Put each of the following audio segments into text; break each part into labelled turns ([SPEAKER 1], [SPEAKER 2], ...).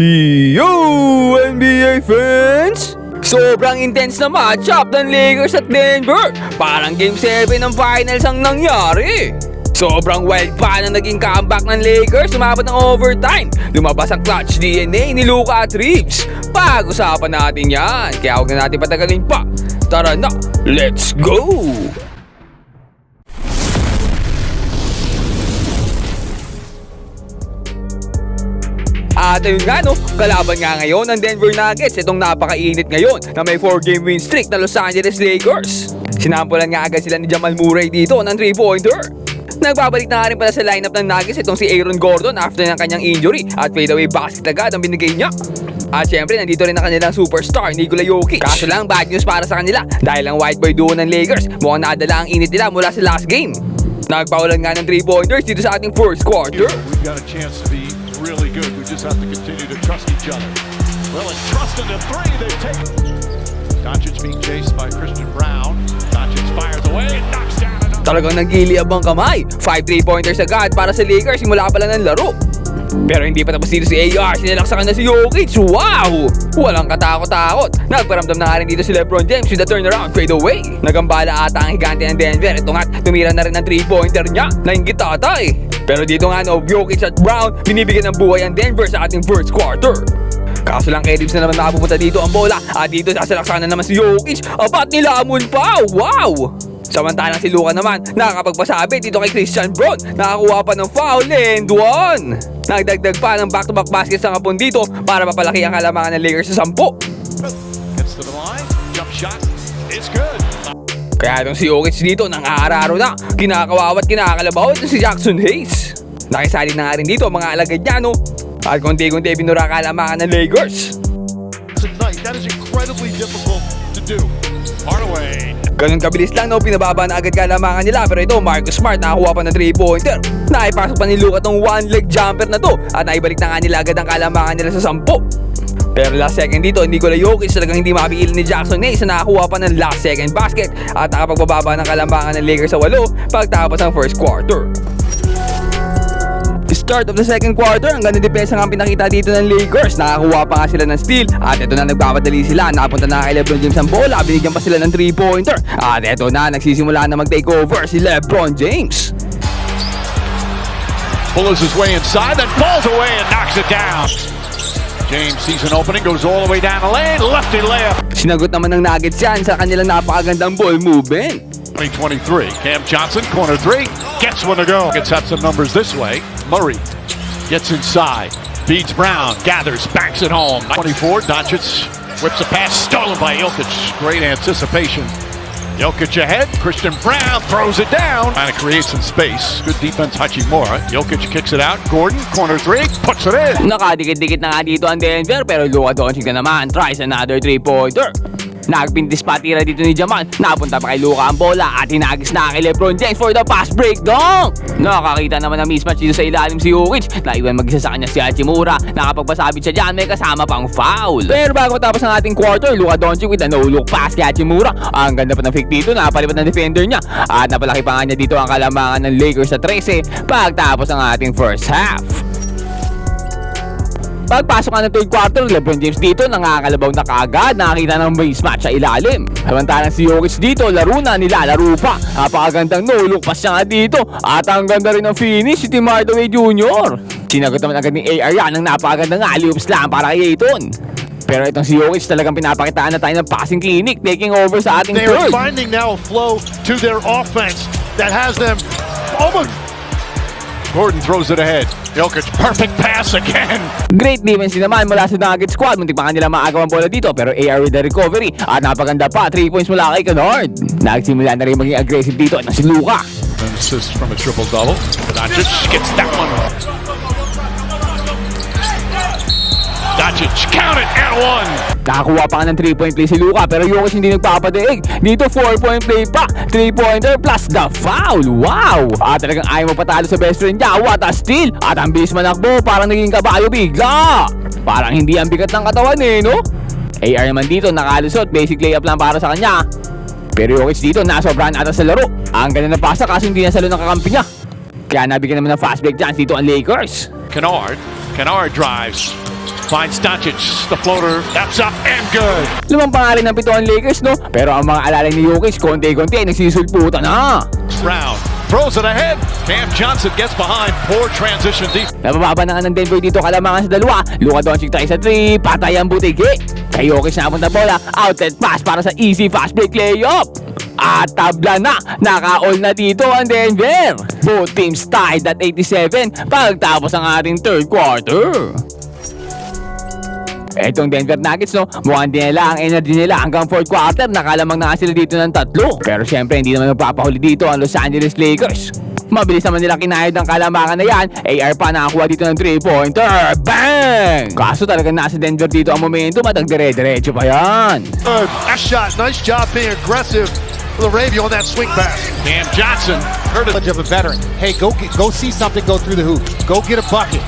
[SPEAKER 1] Yo, NBA fans! Sobrang intense na matchup ng Lakers at Denver. Parang Game 7 ng finals ang nangyari. Sobrang wild pa na naging comeback ng Lakers. Umabot ng overtime. Lumabas ang clutch DNA ni Luka at Reeves. Pag-usapan natin yan. Kaya huwag na natin patagalin pa. Tara na, let's go! At ayun nga no, kalaban nga ngayon ng Denver Nuggets. Itong napakainit ngayon na may 4-game win streak na Los Angeles Lakers. Sinampulan nga agad sila ni Jamal Murray dito ng 3-pointer. Nagbabalik na nga rin pala sa lineup ng Nuggets itong si Aaron Gordon after ng kanyang injury at fadeaway basket agad ang binigay niya. At syempre nandito rin ang kanilang superstar Nikola Jokic. Kaso lang bad news para sa kanila dahil ang white boy duo ng Lakers mukhang nadala ang init nila mula sa last game. Nagpaulan nga ng 3-pointers dito sa ating first quarter.
[SPEAKER 2] We've got a chance to be really good. We just have to continue to trust each other. Well, and trust in the three they've taken. Doncic being chased by Christian Brown. Doncic fires away and knocks down another.
[SPEAKER 1] Talagang nagiliab ang kamay. 5 3-pointers agad para sa Lakers simula pa lang ng laro. Pero hindi pa tapos dito si AR, sinilaksakan na si Jokic. Wow! Walang katakot-takot. Nagparamdam na nga rin dito si LeBron James with the turnaround fade away. Nagambala ata ang higante ng Denver. Ito nga, tumira na rin ng 3-pointer niya. Nainggit ata eh. Pero dito nga no, Jokic at Brown, binibigyan ng buhay ang Denver sa ating first quarter. Kaso lang kay Reeves na naman nakapupunta dito ang bola. At dito sasalaksakan na naman si Jokic. Apat nilamon pa! Wow! Samantalang si Luka naman, nakakapagpasabi dito kay Christian Brown. Nakakuha pa ng foul and one. Nagdagdag pa ng back-to-back baskets ang hapon dito para mapalaki ang kalamangan ng Lakers sa 10.
[SPEAKER 2] Gets to the line. Jump shot is good.
[SPEAKER 1] Kaya itong si Jokic dito nang aararo na. Kinakawawa at kinakalabaw ito si Jackson Hayes. Nakisali na nga rin dito ang mga alagad niya no. At konti-konti binura kalamangan ng Lakers.
[SPEAKER 2] Tonight, that is incredibly difficult to do. Hardaway.
[SPEAKER 1] Ganun kabilis lang no, pinababa na agad kalamangan nila. Pero ito, Marcus Smart nakakuha pa ng 3-pointer. Naipasok pa ni Luka tong one-leg jumper na to. At naibalik na nga nila agad ang kalamangan nila sa 10. Pero last second dito, Nikola Jokic talagang hindi mapigil ni Jackson Hayes na nakakuha pa ng last second basket. At nakapagbababa ng kalamangan ng Lakers sa 8 pagtapos ng first quarter. Start of the second quarter, ang ganda depensa nga pinakita dito ng Lakers. Nakakuha pa nga sila ng steal. At ito na nagpapadali sila. Napunta na kay LeBron James ang bola. Binigyan pa sila ng 3-pointer. At ito na, nagsisimula na mag-takeover si LeBron James.
[SPEAKER 2] Pulls his way inside, then falls away and knocks it down. James sees an opening, goes all the way down the lane, lefty layup.
[SPEAKER 1] Sinagot naman ng Nuggets yan sa kanilang napakagandang ball movement.
[SPEAKER 2] 2023, Cam Johnson, corner three, gets one to go. Gets out some numbers this way. Murray gets inside, beats Brown, gathers, backs it home. 24, Doncic whips a pass, stolen by Jokic. Great anticipation. Jokic ahead, Christian Brown throws it down. Trying to create some space. Good defense, Hachimura. Jokic kicks it out, Gordon, corner three, puts it in.
[SPEAKER 1] Nakadikit-dikit na nga dito ang Denver pero Luka Doncic na naman tries another 3-pointer. Nagpintis pa tira dito ni Jamal. Napunta pa kay Luka ang bola at hinagis na kay LeBron James for the pass breakdown. Nakakita naman ng mismatch dito sa ilalim si Jokic. Naiwan mag-isa sa kanya si Hachimura. Nakapagpasabit siya dyan, may kasama pang foul. Pero bago matapos ang ating quarter, Luka Doncic with a no-look pass kay Hachimura. Ang ganda pa ng fake dito, napalipat ng defender niya. At napalaki pa nga niya dito ang kalamangan ng Lakers sa 13 pagtapos ang ating first half. Pagpasok nga ng third quarter, LeBron James dito nakakalabaw na kaagad, nakakita ng mismatch sa ilalim. Samantalang si Jokic dito, laro na, nilalaro pa. Napakagandang no-look pass siya nga dito. At ang ganda rin ng finish si Tim Hardaway Jr. Sinagot naman agad ni AR yan ng napakagandang alley-oop slam para kay Ayton. Pero itong si Jokic talagang pinapakitaan na tayo ng passing clinic, taking over sa ating
[SPEAKER 2] They are
[SPEAKER 1] third.
[SPEAKER 2] finding now a flow to their offense that has them almost. Gordon throws it ahead. Jokic, perfect pass again.
[SPEAKER 1] Great defense din naman mula sa Nuggets squad. Muntik pa kanila maagaw ang bola dito pero AR with the recovery. At napaganda pa, 3 points mula kay Kennard. Nagsimula na rin maging aggressive dito at si Luka.
[SPEAKER 2] An assist from a triple-double. Doncic gets that one. Doncic, count it and one.
[SPEAKER 1] Nakakuha pa nga ng 3-point play si Luka pero Jokic hindi nagpapadaig. Dito 4-point play pa, 3-pointer plus the foul. Wow! At talagang ayaw mo patalo sa best friend niya. What a steal! At ang bilis manakbo, parang naging kabayo bigla. Parang hindi ang bigat ng katawan eh, no? AR naman dito nakalusot, basic layup lang para sa kanya. Pero Jokic dito nasobrahan ata sa laro. Ang ganda ng pasa kasi hindi nasalo ng kakampi niya. Kaya nabigyan naman ng fast break chance dito ang Lakers.
[SPEAKER 2] Kennard drives. Finds Doncic. The floater. That's up and good.
[SPEAKER 1] Lumang pa nga rin ng 7 ang Lakers, no? Pero ang mga alalay ni Jokic, konti-konti ay nagsisulputan na.
[SPEAKER 2] Brown throws it ahead. Cam Johnson gets behind. Poor transition deep.
[SPEAKER 1] Nabababa na nga ng Denver dito kalamangan sa dalawa. Luka Doncic try sa 3, patay ang butigi. Kay Jokic na punta bola, outlet pass para sa easy fast break layup. At tabla na, naka-all na dito ang Denver. Both teams tied at 87 pagtapos ang ating third quarter. Etong Denver Nuggets, no, mukhang din nila ang energy nila hanggang fourth quarter. Nakalamang na nga sila dito ng 3. Pero syempre hindi naman magpapahuli dito ang Los Angeles Lakers. Mabilis naman nila kinayod ng kalamangan na yan. AR pa nakakuha dito ng 3-pointer. Bang! Kaso talagang nasa Denver dito ang momentum at ang dire-diretso pa yan.
[SPEAKER 3] Good. That shot. Nice job being aggressive for the Ravy on that swing pass.
[SPEAKER 2] Cam Johnson heard it.
[SPEAKER 3] Of a veteran. Hey, go see something go through the hoop. Go get a bucket.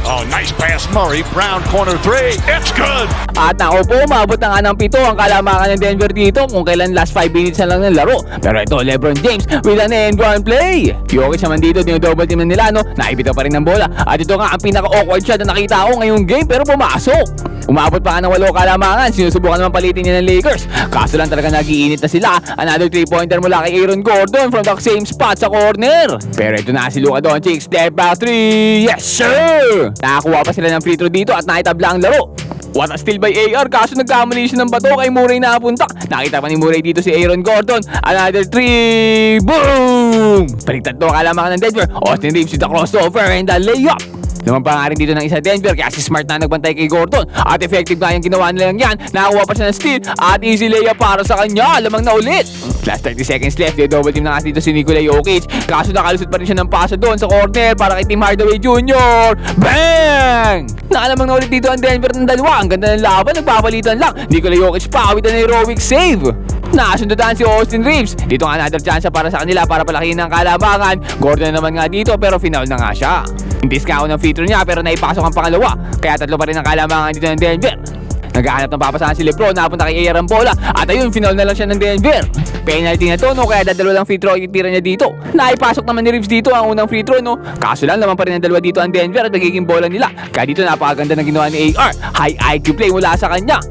[SPEAKER 2] Oh, nice pass, Murray. Brown corner 3. It's good.
[SPEAKER 1] At ako po, umabot na nga ng 7 ang kalamangan ng Denver dito kung kailan last 5 minutes na lang ng laro. Pero ito, LeBron James with an end-one play. Jokic naman dito, dinodouble team na nila, no? Naibitaw pa rin ng bola. At ito nga ang pinaka-awkward shot na nakita ko ngayong game pero pumasok. Umabot pa nga ng 8 kalamangan. Sinusubukan naman palitin niya ng Lakers. Kaso lang talaga nagiinit na sila. Another 3-pointer mula kay Aaron Gordon from the same spot sa corner. Pero ito na si Luka Doncic. Step back 3. Yes sir! Nakakuha pa sila ng free throw dito at naitabla ang laro. What a steal by AR, kaso nagkamali siya ng bato kay Murray na napunta. Nakita pa ni Murray dito si Aaron Gordon. Another 3. Boom! Paligtad to kalamangan ng Denver. Austin Reeves with the crossover and the layup. Naman pa nga rin dito ng isa Denver kaya si Smart na nagbantay kay Gordon. At effective nga yung ginawa nila yan. Nakakuha pa siya ng steal at easy layup para sa kanya. Lamang na ulit. Last 30 seconds left. Double team na nga dito si Nikola Jokic. Kaso nakalusot pa rin siya ng pasa doon sa corner para kay Tim Hardaway Jr. Bang! Nakalamang na ulit dito ang Denver ng dalawa. Ang ganda ng laban. Nagpapalitan lang. Nikola Jokic pa with an heroic save. Nakasundutan si Austin Reeves. Dito nga another chance para sa kanila para palakihin ng kalamangan. Gordon naman nga dito pero final na nga siya. Hindi ka ng free throw niya pero naipasok ang pangalawa. Kaya 3 pa rin ang kalamangan dito ng Denver. Naghahanap ng papasahan si LeBron, napunta kay AR ang bola. At ayun, final na lang siya ng Denver. Penalty na to, no? Kaya dadalo lang free throw yung tira niya dito. Naipasok naman ni Reeves dito ang unang free throw, no? Kaso lang, naman pa rin ang dalawa dito ang Denver at nagiging bola nila. Kaya dito napakaganda ng ginawa ni AR. High IQ play mula sa kanya.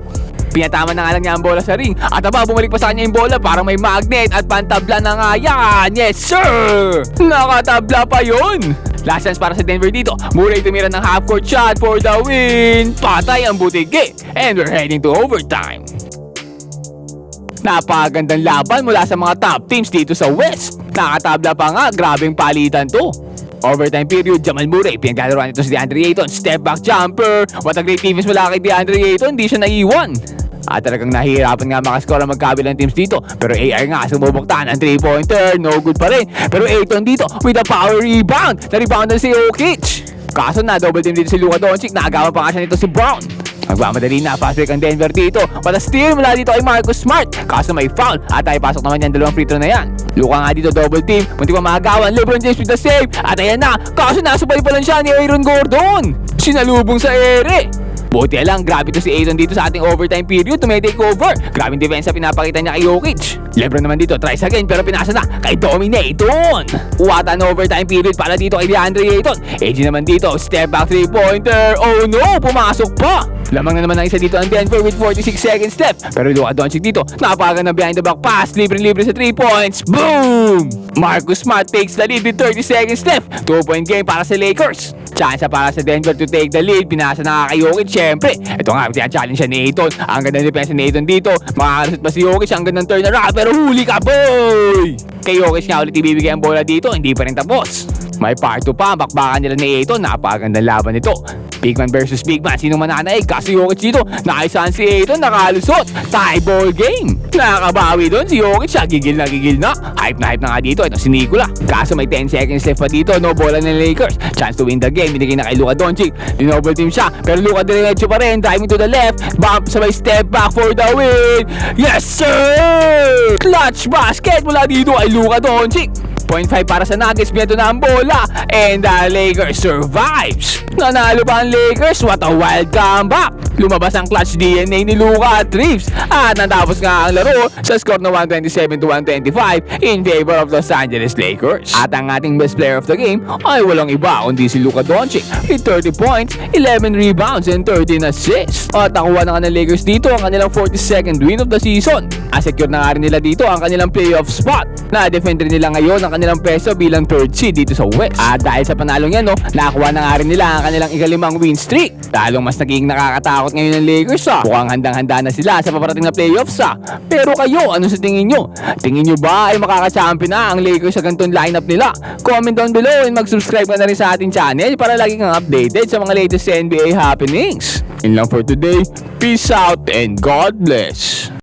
[SPEAKER 1] Pinatama na nga lang niya ang bola sa ring. At aba, bumalik pa sa kanya yung bola parang may magnet at pantabla na nga yan. Yes, sir! Nakatabla pa yun! Last chance para sa Denver dito. Murray tumira ng half-court shot for the win. Patay ang butigi. And we're heading to overtime. Napakagandang laban mula sa mga top teams dito sa West. Nakatabla pa nga, grabeng palitan to. Overtime period, Jamal Murray. Pinaglalaro nito si DeAndre Ayton. Step back jumper. What a great defense mula kay DeAndre Ayton. Hindi siya naiwan. At talagang nahihirapan nga makascore ang magkabilang teams dito. Pero AR nga sumubuktan ang 3-pointer. No good pa rin. Pero Ayton dito with a power rebound. Na-reboundan si Jokic. Kaso na double team dito si Luka Doncic. Naagawan pa nga siya nito si Brown. Magmamadali na, fast break ang Denver dito. But a steal mula dito kay Marcus Smart. Kaso may foul. At ay pasok naman yan, 2 free throw na yan. Luka nga dito, double team. Muntik pa maagawan. LeBron James with the save. At ayan na. Kaso nasubay pa lang siya ni Aaron Gordon. Sinalubong sa ere. Buti lang, grabe to si Ayton dito sa ating overtime period. Tumetake over. Grabing defense na pinapakita niya kay Jokic. LeBron naman dito, tries again pero pinasa na kay Dominaton. What an overtime period para dito kay DeAndre Ayton. AG naman dito, step back 3-pointer. Oh no, pumasok pa. Lamang na naman ang isa dito ang Denver with 46 seconds left. Pero Luka Doncic dito, napakaganda behind the back pass. Libre-libre sa 3 points. Boom! Marcus Smart takes the lead with 30 seconds left. 2-point game para sa Lakers. Chance para sa Denver to take the lead. Pinasa na kay Jokic, syempre. Ito nga, challenge siya ni Ayton. Ang ganda ng depensa ni Ayton dito. Makakalusot pa si Jokic. Ang gandang turnaround. Pero huli ka, boy! Kay Jokic nga ulit ibibigay ang bola dito. Hindi pa rin tapos. May part 2 pa. Bakbakan nila ni Ayton. Napakagandang laban nito. Big man versus big man. Sino mananaig? Kasi Jokic dito. Nakaisahan si Ayton. Nakalusot. Tie ball game. Nakakabawi doon si Jokic. Siya gigil na gigil na. Hype na nga dito. Ito si Nikola. Kaso may 10 seconds left pa dito. No bola ng Lakers. Chance to win the game. Binigay na kay Luka Doncic. Dinoble team siya. Pero Luka diretso pa rin. Driving to the left. Bump sabay step back for the win. Yes sir! Clutch basket mula dito kay Luka Doncic. 0.5 para sa Nuggets, biyato na ang bola. And the Lakers survives. Nanalo ba ang Lakers? What a wild comeback. Lumabas ang clutch DNA ni Luka at Reeves at natapos nga ang laro sa score na 127-125 in favor of Los Angeles Lakers. At ang ating best player of the game ay walang iba kundi si Luka Doncic with 30 points, 11 rebounds and 13 assists. At nakuha na nga ng Lakers dito ang kanilang 42nd win of the season. Secure na nga rin nila dito ang kanilang playoff spot. Na-defend rin nila ngayon ang kanilang peso bilang third seed dito sa West. At dahil sa panalong yan, nakakuha na nga rin nila ang kanilang ikalimang win streak. Lalong mas naging nakakatakot ngayon ng Lakers Mukhang handang-handa na sila sa paparating na playoffs Pero kayo, ano sa tingin nyo? Tingin nyo ba ay makaka-champion na ang Lakers sa ganitong lineup nila? Comment down below and mag-subscribe ka na rin sa ating channel para lagi kang updated sa mga latest NBA happenings. Yun lang for today. Peace out and God bless.